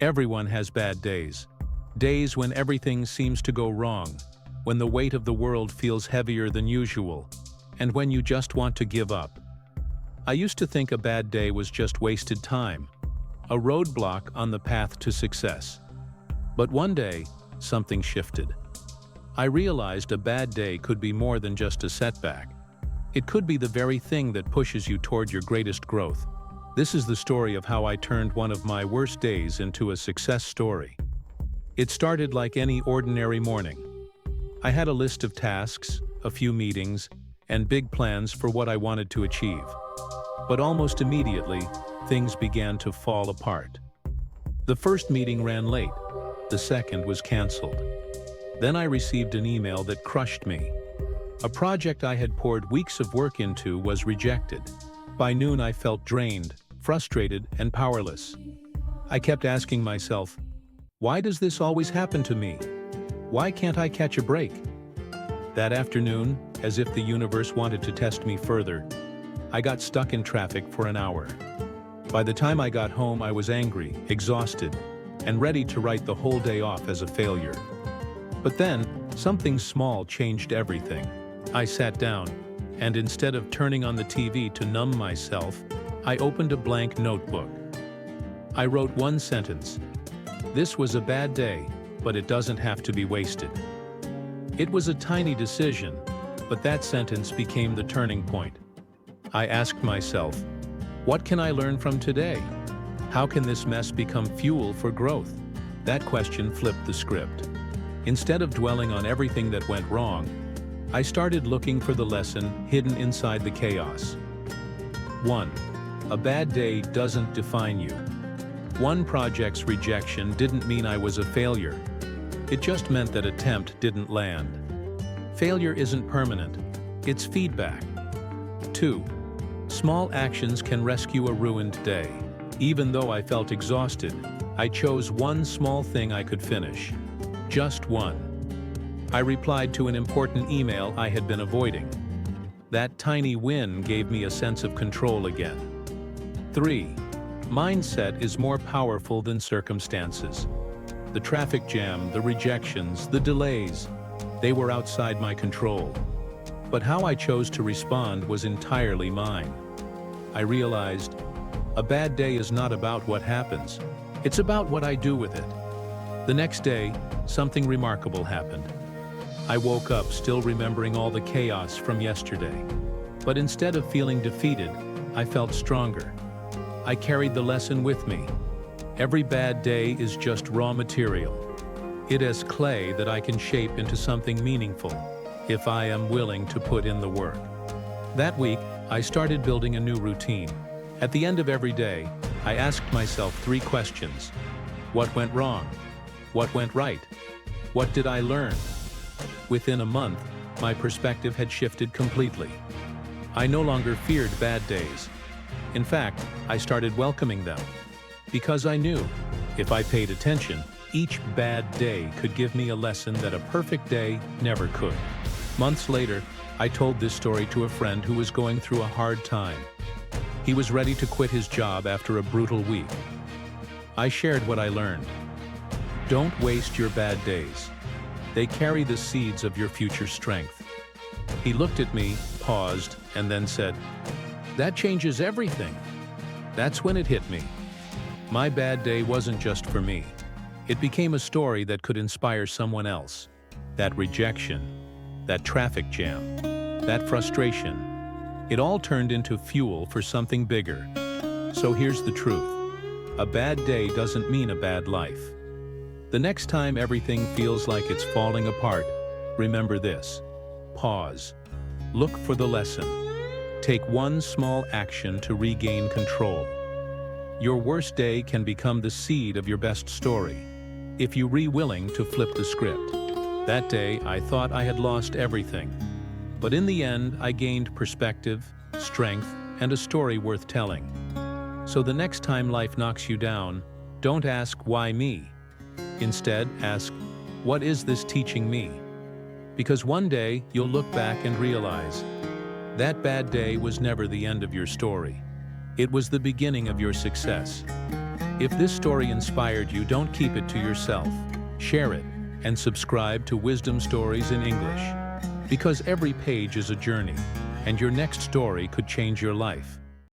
Everyone has bad days. Days when everything seems to go wrong, when the weight of the world feels heavier than usual, and when you just want to give up. I used to think a bad day was just wasted time, a roadblock on the path to success. But one day, something shifted. I realized a bad day could be more than just a setback. It could be the very thing that pushes you toward your greatest growth. This is the story of how I turned one of my worst days into a success story. It started like any ordinary morning. I had a list of tasks, a few meetings, and big plans for what I wanted to achieve. But almost immediately, things began to fall apart. The first meeting ran late. The second was canceled. Then I received an email that crushed me. A project I had poured weeks of work into was rejected. By noon, I felt drained, frustrated, and powerless. I kept asking myself, why does this always happen to me? Why can't I catch a break? That afternoon, as if the universe wanted to test me further, I got stuck in traffic for an hour. By the time I got home, I was angry, exhausted, and ready to write the whole day off as a failure. But then, something small changed everything. I sat down, and instead of turning on the TV to numb myself, I opened a blank notebook. I wrote one sentence. This was a bad day, but it doesn't have to be wasted. It was a tiny decision, but that sentence became the turning point. I asked myself, what can I learn from today? How can this mess become fuel for growth? That question flipped the script. Instead of dwelling on everything that went wrong, I started looking for the lesson hidden inside the chaos. 1. A bad day doesn't define you. One project's rejection didn't mean I was a failure. It just meant that attempt didn't land. Failure isn't permanent. It's feedback. 2. Small actions can rescue a ruined day. Even though I felt exhausted, I chose one small thing I could finish. Just one. I replied to an important email I had been avoiding. That tiny win gave me a sense of control again. 3. Mindset is more powerful than circumstances. The traffic jam, the rejections, the delays, they were outside my control. But how I chose to respond was entirely mine. I realized, a bad day is not about what happens. It's about what I do with it. The next day, something remarkable happened. I woke up still remembering all the chaos from yesterday. But instead of feeling defeated, I felt stronger. I carried the lesson with me. Every bad day is just raw material. It is clay that I can shape into something meaningful, if I am willing to put in the work. That week, I started building a new routine. At the end of every day, I asked myself 3 questions. What went wrong? What went right? What did I learn? Within a month, my perspective had shifted completely. I no longer feared bad days. In fact, I started welcoming them. Because I knew, if I paid attention, each bad day could give me a lesson that a perfect day never could. Months later, I told this story to a friend who was going through a hard time. He was ready to quit his job after a brutal week. I shared what I learned. Don't waste your bad days. They carry the seeds of your future strength. He looked at me, paused, and then said, that changes everything. That's when it hit me. My bad day wasn't just for me. It became a story that could inspire someone else. That rejection, that traffic jam, that frustration, it all turned into fuel for something bigger. So here's the truth. A bad day doesn't mean a bad life. The next time everything feels like it's falling apart, remember this. Pause. Look for the lesson. Take one small action to regain control. Your worst day can become the seed of your best story, if you're willing to flip the script. That day, I thought I had lost everything. But in the end, I gained perspective, strength, and a story worth telling. So the next time life knocks you down, don't ask, why me? Instead, ask, what is this teaching me? Because one day, you'll look back and realize, that bad day was never the end of your story. It was the beginning of your success. If this story inspired you, don't keep it to yourself. Share it and subscribe to Wisdom Stories in English. Because every page is a journey, and your next story could change your life.